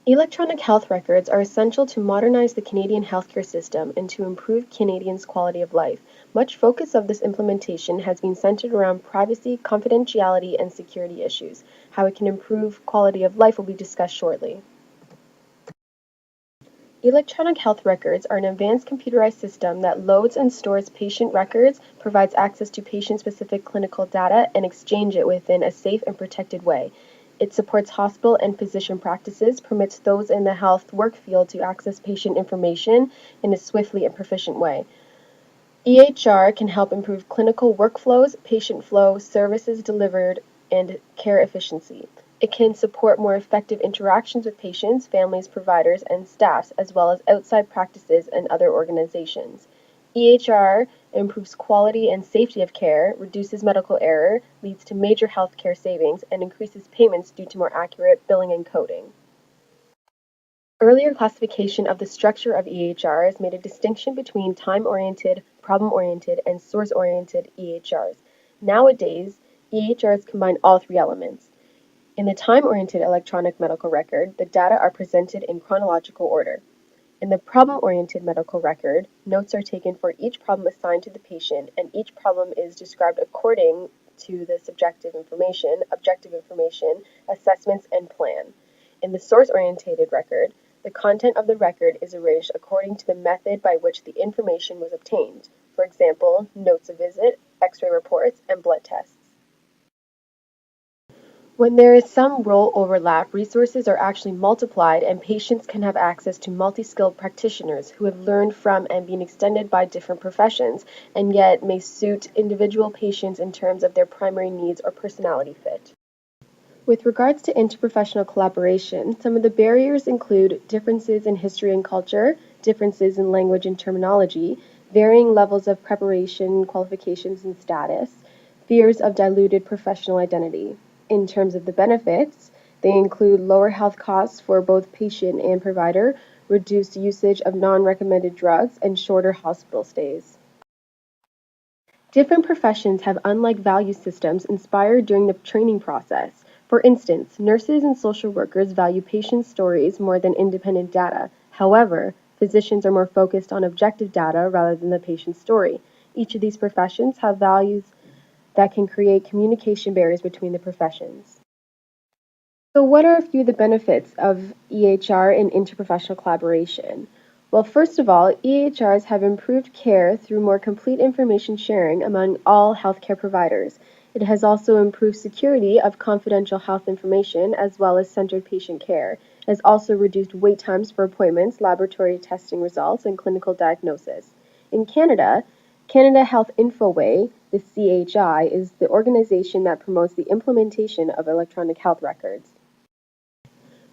Electronic health records are essential to modernize the Canadian healthcare system and to improve Canadians' quality of life. Much focus of this implementation has been centered around privacy, confidentiality, and security issues. How it can improve quality of life will be discussed shortly. Electronic health records are an advanced computerized system that loads and stores patient records, provides access to patient-specific clinical data, and exchange it within a safe and protected way. It supports hospital and physician practices, permits those in the health work field to access patient information in a swiftly and proficient way. EHR can help improve clinical workflows, patient flow, services delivered, and care efficiency. It can support more effective interactions with patients, families, providers, and staffs, as well as outside practices and other organizations. EHR improves quality and safety of care, reduces medical error, leads to major healthcare savings, and increases payments due to more accurate billing and coding. Earlier classification of the structure of EHRs made a distinction between time-oriented, problem-oriented, and source-oriented EHRs. Nowadays, EHRs combine all three elements. In the time-oriented electronic medical record, the data are presented in chronological order. In the problem-oriented medical record, notes are taken for each problem assigned to the patient, and each problem is described according to the subjective information, objective information, assessments, and plan. In the source-oriented record, the content of the record is arranged according to the method by which the information was obtained. For example, notes of visit, X-ray reports, and blood tests. When there is some role overlap, resources are actually multiplied and patients can have access to multi-skilled practitioners who have learned from and been extended by different professions and yet may suit individual patients in terms of their primary needs or personality fit. With regards to interprofessional collaboration, some of the barriers include differences in history and culture, differences in language and terminology, varying levels of preparation, qualifications, and status, fears of diluted professional identity. In terms of the benefits, they include lower health costs for both patient and provider, reduced usage of non-recommended drugs, and shorter hospital stays. Different professions have unlike value systems inspired during the training process. For instance, nurses and social workers value patient stories more than independent data. However, physicians are more focused on objective data rather than the patient story. Each of these professions have values that can create communication barriers between the professions. So, what are a few of the benefits of EHR and interprofessional collaboration? Well, first of all, EHRs have improved care through more complete information sharing among all healthcare providers. It has also improved security of confidential health information as well as centered patient care. It has also reduced wait times for appointments, laboratory testing results, and clinical diagnosis. In Canada, Canada Health Infoway, the CHI, is the organization that promotes the implementation of electronic health records.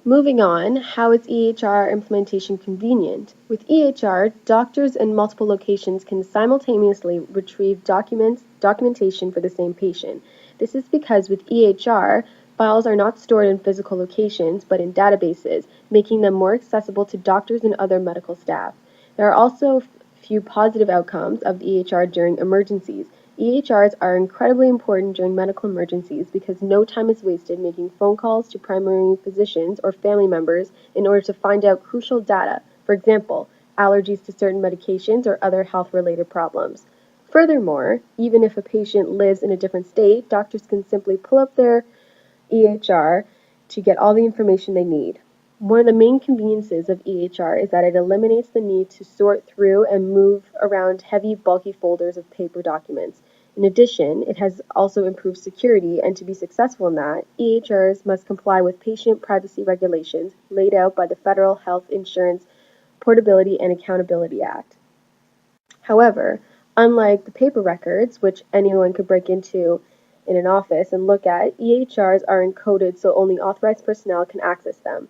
Moving on, how is EHR implementation convenient? With EHR, doctors in multiple locations can simultaneously retrieve documentation for the same patient. This is because with EHR, files are not stored in physical locations but in databases, making them more accessible to doctors and other medical staff. There are also few positive outcomes of EHR during emergencies. EHRs are incredibly important during medical emergencies because no time is wasted making phone calls to primary physicians or family members in order to find out crucial data, for example, allergies to certain medications or other health-related problems. Furthermore, even if a patient lives in a different state, doctors can simply pull up their EHR to get all the information they need. One of the main conveniences of EHR is that it eliminates the need to sort through and move around heavy, bulky folders of paper documents. In addition, it has also improved security, and to be successful in that, EHRs must comply with patient privacy regulations laid out by the Federal Health Insurance Portability and Accountability Act. However, unlike the paper records, which anyone could break into in an office and look at, EHRs are encoded so only authorized personnel can access them.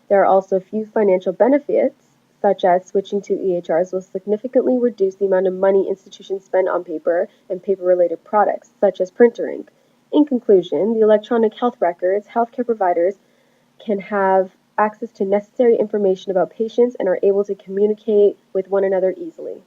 There are also few financial benefits, such as switching to EHRs will significantly reduce the amount of money institutions spend on paper and paper-related products, such as printer ink. In conclusion, the electronic health records, healthcare providers can have access to necessary information about patients and are able to communicate with one another easily.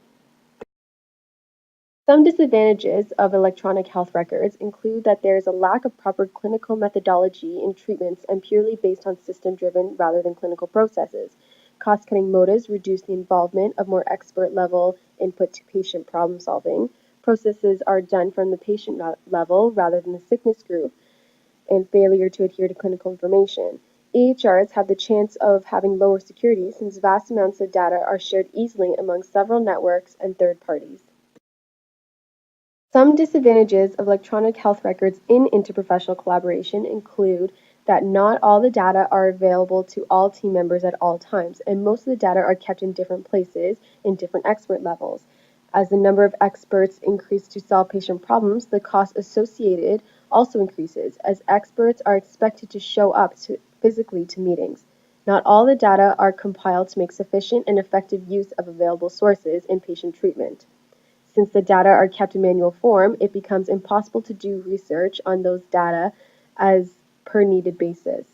Some disadvantages of electronic health records include that there is a lack of proper clinical methodology in treatments and purely based on system driven rather than clinical processes. Cost cutting motives reduce the involvement of more expert level input to patient problem solving. Processes are done from the patient level rather than the sickness group, and failure to adhere to clinical information. EHRs have the chance of having lower security since vast amounts of data are shared easily among several networks and third parties. Some disadvantages of electronic health records in interprofessional collaboration include that not all the data are available to all team members at all times, and most of the data are kept in different places in different expert levels. As the number of experts increase to solve patient problems, the cost associated also increases, as experts are expected to show up physically to meetings. Not all the data are compiled to make sufficient and effective use of available sources in patient treatment. Since the data are kept in manual form, it becomes impossible to do research on those data as per needed basis.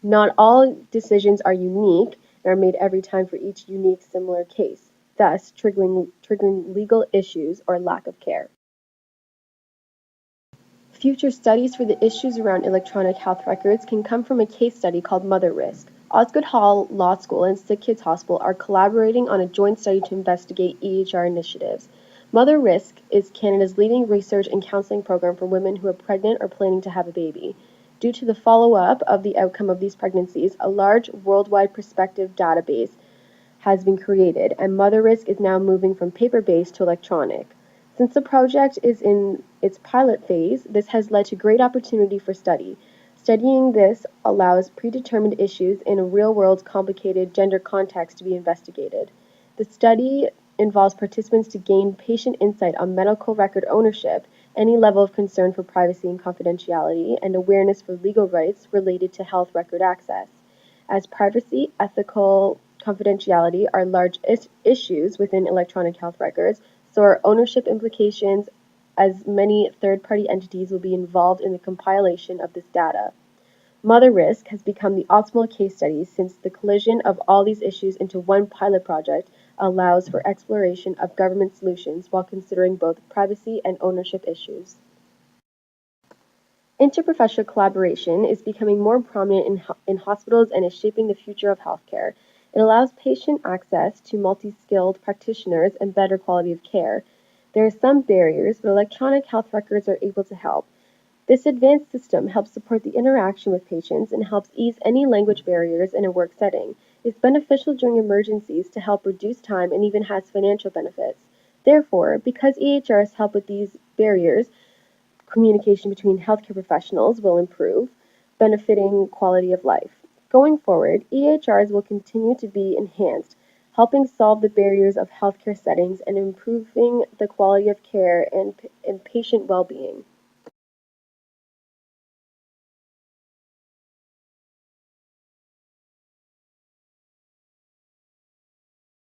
Not all decisions are unique and are made every time for each unique similar case, thus triggering legal issues or lack of care. Future studies for the issues around electronic health records can come from a case study called Mother Risk. Osgoode Hall Law School and Sick Kids Hospital are collaborating on a joint study to investigate EHR initiatives. Mother Risk is Canada's leading research and counseling program for women who are pregnant or planning to have a baby. Due to the follow-up of the outcome of these pregnancies, a large worldwide prospective database has been created, and Mother Risk is now moving from paper-based to electronic. Since the project is in its pilot phase, this has led to great opportunity for study. Studying this allows predetermined issues in a real-world complicated gender context to be investigated. The study involves participants to gain patient insight on medical record ownership, any level of concern for privacy and confidentiality, and awareness for legal rights related to health record access. As privacy, ethical confidentiality are large issues within electronic health records, so are ownership implications, as many third-party entities will be involved in the compilation of this data. Mother Risk has become the optimal case study since the collision of all these issues into one pilot project allows for exploration of government solutions while considering both privacy and ownership issues. Interprofessional collaboration is becoming more prominent in hospitals and is shaping the future of healthcare. It allows patient access to multi-skilled practitioners and better quality of care. There are some barriers, but electronic health records are able to help. This advanced system helps support the interaction with patients and helps ease any language barriers in a work setting. It's beneficial during emergencies to help reduce time and even has financial benefits. Therefore, because EHRs help with these barriers, communication between healthcare professionals will improve, benefiting quality of life. Going forward, EHRs will continue to be enhanced, helping solve the barriers of healthcare settings and improving the quality of care and patient well being.